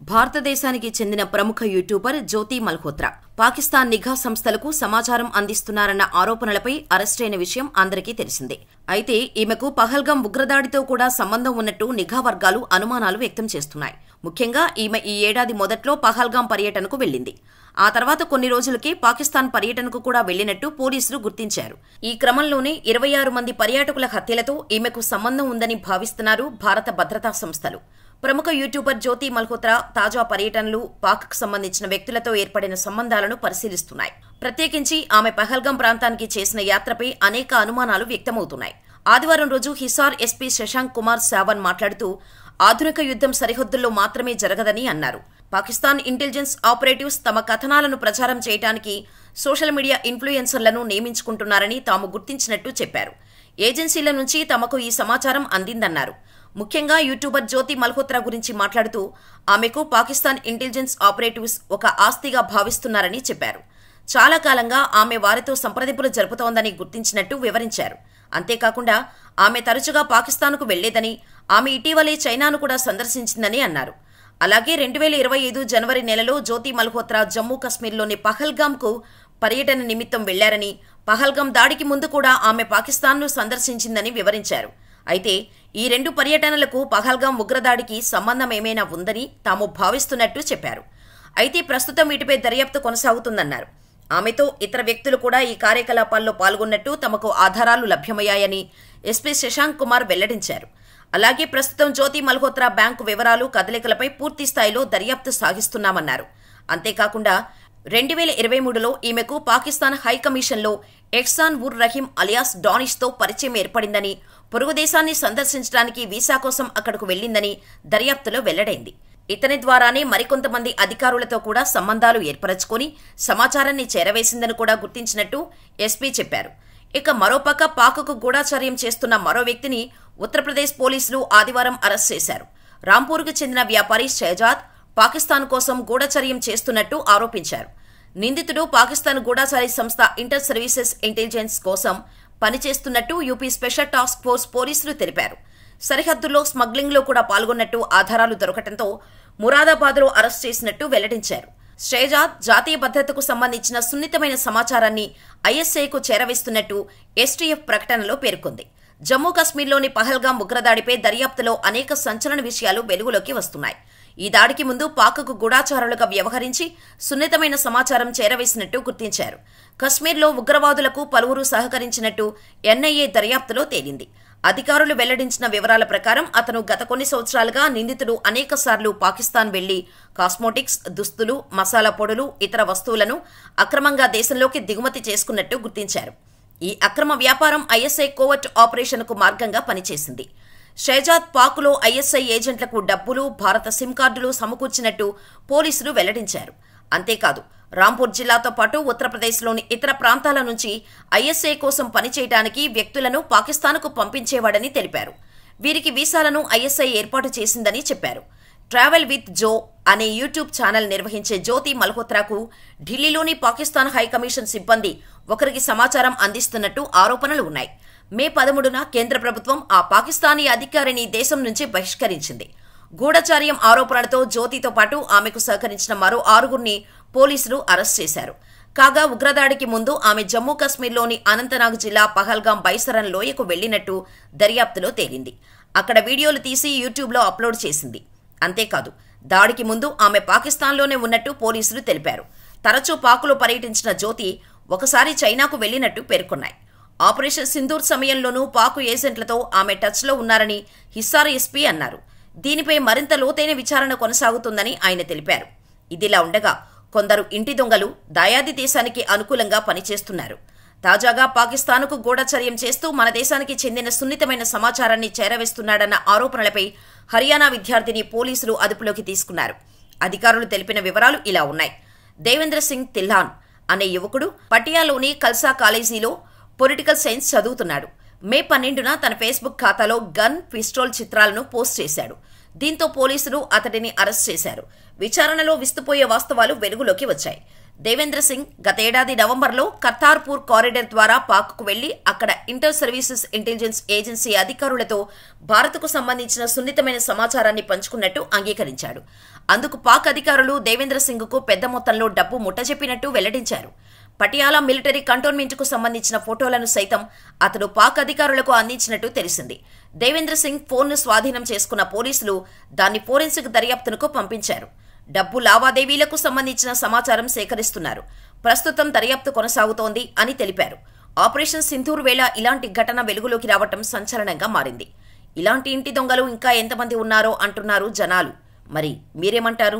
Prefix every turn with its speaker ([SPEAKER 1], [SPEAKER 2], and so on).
[SPEAKER 1] భారతదేశానికి చెందిన ప్రముఖ యూట్యూబర్ జ్యోతి మల్హోత్రా పాకిస్తాన్ నిఘా సంస్థలకు సమాచారం అందిస్తున్నారన్న ఆరోపణలపై అరెస్టైన విషయం అందరికీ తెలిసిందే. అయితే ఈమెకు పహల్గాం ఉగ్రదాడితో కూడా సంబంధం ఉన్నట్టు నిఘా వర్గాలు అనుమానాలు వ్యక్తం చేస్తున్నాయి. ముఖ్యంగా ఈమె ఈ ఏడాది మొదట్లో పహల్గాం పర్యటనకు వెళ్లింది. ఆ తర్వాత కొన్ని రోజులకే పాకిస్తాన్ పర్యటనకు కూడా వెళ్లినట్టు పోలీసులు గుర్తించారు. ఈ క్రమంలోనే 26 మంది పర్యాటకుల హత్యలతో ఈమెకు సంబంధం ఉందని భావిస్తున్నారు భారత భద్రతా సంస్థలు. ప్రముఖ యూట్యూబర్ జ్యోతి మల్హోత్రా తాజా పర్యటనలు పాక్కు సంబంధించిన వ్యక్తులతో ఏర్పడిన సంబంధాలను పరిశీలిస్తున్నాయి. ప్రత్యేకించి ఆమె పహల్గాం ప్రాంతానికి చేసిన యాత్రపై అనేక అనుమానాలు వ్యక్తమవుతున్నాయి. ఆదివారం రోజు హిసార్ ఎస్పీ శశాంక్ కుమార్ సావన్ మాట్లాడుతూ ఆధునిక యుద్ధం సరిహద్దుల్లో మాత్రమే జరగదని అన్నారు. పాకిస్తాన్ ఇంటెలిజెన్స్ ఆపరేటివ్స్ తమ కథనాలను ప్రచారం చేయడానికి సోషల్ మీడియా ఇన్ఫ్లుయెన్సర్లను నియమించుకుంటున్నారని తాము గుర్తించినట్టు చెప్పారు. ఏజెన్సీల నుంచి తమకు ఈ సమాచారం అందిందన్నారు. ముఖ్యంగా యూట్యూబర్ జ్యోతి మల్హోత్రా గురించి మాట్లాడుతూ ఆమెకు పాకిస్తాన్ ఇంటెలిజెన్స్ ఆపరేటివ్స్ ఒక ఆస్తిగా భావిస్తున్నారని చెప్పారు. చాలా కాలంగా ఆమె వారితో సంప్రదింపులు జరుపుతోందని గుర్తించినట్టు వివరించారు. అంతేకాకుండా ఆమె తరచుగా పాకిస్తాన్కు వెళ్లేదని, ఆమె ఇటీవలే చైనాను కూడా సందర్శించిందని అన్నారు. అలాగే 2025 జనవరి నెలలో జ్యోతి మల్హోత్రా జమ్మూ కశ్మీర్లోని పహల్గాంకు పర్యటన నిమిత్తం వెళ్లారని, పహల్గాం దాడికి ముందు కూడా ఆమె పాకిస్తాన్ను సందర్శించిందని వివరించారు. అయితే ఈ 2 పర్యటనలకు పహల్గాం ఉగ్రదాడికి సంబంధం ఏమైనా ఉందని తాము భావిస్తున్నట్టు చెప్పారు. అయితే ప్రస్తుతం వీటిపై దర్యాప్తు కొనసాగుతుందన్నారు. ఆమెతో ఇతర వ్యక్తులు కూడా ఈ కార్యకలాపాల్లో పాల్గొన్నట్టు తమకు ఆధారాలు లభ్యమయ్యాయని ఎస్పీ శశాంక్ కుమార్ వెల్లడించారు. అలాగే ప్రస్తుతం జ్యోతి మల్హోత్రా బ్యాంకు వివరాలు, కదలికలపై పూర్తి స్థాయిలో దర్యాప్తు సాగిస్తున్నామన్నారు. అంతేకాకుండా 2023లో ఈమెకు పాకిస్తాన్ హైకమిషన్లో ఎహ్సాన్ ఉర్ రహీం అలియాస్ డానిష్తో పరిచయం ఏర్పడిందని, పొరుగు దేశాన్ని సందర్శించడానికి వీసా కోసం అక్కడకు వెళ్లిందని దర్యాప్తులో వెల్లడైంది. ఇతని ద్వారానే మరికొంతమంది అధికారులతో కూడా సంబంధాలు ఏర్పరచుకుని సమాచారాన్ని చేరవేసిందని కూడా గుర్తించినట్టు ఎస్పీ చెప్పారు. ఇక మరోపక్క పాక్కు గూఢచర్యం చేస్తున్న మరో వ్యక్తిని ఉత్తరప్రదేశ్ పోలీసులు ఆదివారం అరెస్ట్ చేశారు. రాంపూర్కు చెందిన వ్యాపారి షహజాద్ పాకిస్తాన్ కోసం గూఢచర్యం చేస్తున్నట్టు ఆరోపించారు. నిందితుడు పాకిస్తాన్ గూఢచారి సంస్థ ఇంటర్ సర్వీసెస్ ఇంటెలిజెన్స్ కోసం పనిచేస్తున్నట్టు యూపీ స్పెషల్ టాస్క్ ఫోర్స్ పోలీసులు తెలిపారు. సరిహద్దుల్లో స్మగ్లింగ్లో కూడా పాల్గొన్నట్టు ఆధారాలు దొరకడంతో మురాదాబాద్లో అరెస్ట్ చేసినట్టు వెల్లడించారు. షహజాద్ జాతీయ భద్రతకు సంబంధించిన సున్నితమైన సమాచారాన్ని ఐఎస్ఐకు చేరవేస్తున్నట్టు ఎస్టీఎఫ్ ప్రకటనలో పేర్కొంది. జమ్మూ కశ్మీర్లోని పహల్గాం ఉగ్రదాడిపై దర్యాప్తులో అనేక సంచలన విషయాలు వెలుగులోకి వస్తున్నాయి. ఈ దాడికి ముందు పాక్కు గూఢచారులుగా వ్యవహరించి సున్నితమైన సమాచారం చేరవేసినట్టు గుర్తించారు. కశ్మీర్లో ఉగ్రవాదులకు పలువురు సహకరించినట్టు ఎన్ఐఏ దర్యాప్తులో తేలింది. అధికారులు వెల్లడించిన వివరాల ప్రకారం అతను గత కొన్ని సంవత్సరాలుగా నిందితుడు అనేకసార్లు పాకిస్తాన్ వెళ్లి కాస్మోటిక్స్, దుస్తులు, మసాలా పొడులు, ఇతర వస్తువులను అక్రమంగా దేశంలోకి దిగుమతి చేసుకున్నట్టు గుర్తించారు. ఈ అక్రమ వ్యాపారం ఐఎస్ఐ కోవర్ట్ ఆపరేషన్కు మార్గంగా పనిచేసింది. షహజాద్ పాక్లో ఐఎస్ఐ ఏజెంట్లకు డబ్బులు, భారత సిమ్ కార్డులు సమకూర్చినట్టు పోలీసులు వెల్లడించారు. అంతేకాదు రాంపూర్ జిల్లాతో పాటు ఉత్తరప్రదేశ్లోని ఇతర ప్రాంతాల నుంచి ఐఎస్ఐ కోసం పనిచేయడానికి వ్యక్తులను పాకిస్తాన్కు పంపించేవాడని తెలిపారు. వీరికి వీసాలను ఐఎస్ఐ ఏర్పాటు చేసిందని చెప్పారు. ట్రావెల్ విత్ జో అనే యూట్యూబ్ ఛానల్ నిర్వహించే జ్యోతి మల్హోత్రాకు ఢిల్లీలోని పాకిస్తాన్ హైకమిషన్ సిబ్బంది ఒకరికి సమాచారం అందిస్తున్నట్టు ఆరోపణలు ఉన్నాయి. మే 13న కేంద్ర ప్రభుత్వం ఆ పాకిస్తానీ అధికారిని దేశం నుంచి బహిష్కరించింది. గూఢచార్యం ఆరోపణలతో జ్యోతితో పాటు ఆమెకు సహకరించిన మరో 6గురిని పోలీసులు అరెస్ట్ చేశారు. కాగా ఉగ్రదాడికి ముందు ఆమె జమ్మూ కశ్మీర్లోని అనంతనాగ్ జిల్లా పహల్గాం బైసరన్ లోయకు వెళ్లినట్టు దర్యాప్తులో తేలింది. అక్కడ వీడియోలు తీసి యూట్యూబ్లో అప్లోడ్ చేసింది. అంతేకాదు దాడికి ముందు ఆమె పాకిస్తాన్లోనే ఉన్నట్టు పోలీసులు తెలిపారు. తరచూ పాక్లో పర్యటించిన జ్యోతి ఒకసారి చైనాకు వెళ్లినట్టు పేర్కొన్నాయి. ఆపరేషన్ సింధూర్ సమయంలోనూ పాక్ ఏజెంట్లతో ఆమె టచ్లో ఉన్నారని హిస్సార్ ఎస్పీ అన్నారు. దీనిపై మరింత లోతైన విచారణ కొనసాగుతుందని ఆయన తెలిపారు. ఇదిలా ఉండగా కొందరు ఇంటి దొంగలు దాయాది దేశానికి అనుకూలంగా పనిచేస్తున్నారు. తాజాగా పాకిస్తాన్కు గూఢచర్యం చేస్తూ మన దేశానికి చెందిన సున్నితమైన సమాచారాన్ని చేరవేస్తున్నాడన్న ఆరోపణలపై హర్యానా విద్యార్థిని పోలీసులు అదుపులోకి తీసుకున్నారు. అధికారులు తెలిపిన వివరాలు ఇలా ఉన్నాయి. దేవేంద్ర సింగ్ తిల్లాన్ అనే యువకుడు పటియాలోని కల్సా కాలేజీలో పొలిటికల్ సైన్స్ చదువుతున్నాడు. మే 12న తన ఫేస్బుక్ ఖాతాలో గన్, పిస్టోల్ చిత్రాలను పోస్ట్ చేశాడు. దీంతో పోలీసులు అతడిని అరెస్ట్ చేశారు. విచారణలో విస్తుపోయే వాస్తవాలు వెలుగులోకి వచ్చాయి. దేవేంద్ర సింగ్ గతేడాది నవంబర్లో కర్తార్పూర్ కారిడార్ ద్వారా పాక్కు వెళ్లి అక్కడ ఇంటర్ సర్వీసెస్ ఇంటెలిజెన్స్ ఏజెన్సీ అధికారులతో భారత్కు సంబంధించిన సున్నితమైన సమాచారాన్ని పంచుకున్నట్టు అంగీకరించాడు. అందుకు పాక్ అధికారులు దేవేంద్ర సింగ్కు పెద్ద మొత్తంలో డబ్బు ముట్టజెప్పినట్టు వెల్లడించారు. పటియాలా మిలిటరీ కంటోన్మెంట్కు సంబంధించిన ఫోటోలను సైతం అతడు పాక్ అధికారులకు అందించినట్టు తెలిసింది. దేవేంద్ర సింగ్ ఫోన్ను స్వాధీనం చేసుకున్న పోలీసులు దాన్ని ఫోరెన్సిక్ దర్యాప్తునకు పంపించారు. డబ్బు లావాదేవీలకు సంబంధించిన సమాచారం సేకరిస్తున్నారు. ప్రస్తుతం దర్యాప్తు కొనసాగుతోంది అని తెలిపారు. ఆపరేషన్ సింధూర్ వేళ ఇలాంటి ఘటన వెలుగులోకి రావటం సంచలనంగా మారింది. ఇలాంటి ఇంటి దొంగలు ఇంకా ఎంతమంది ఉన్నారో అంటున్నారు జనాలు. మరి మీరేమంటారు?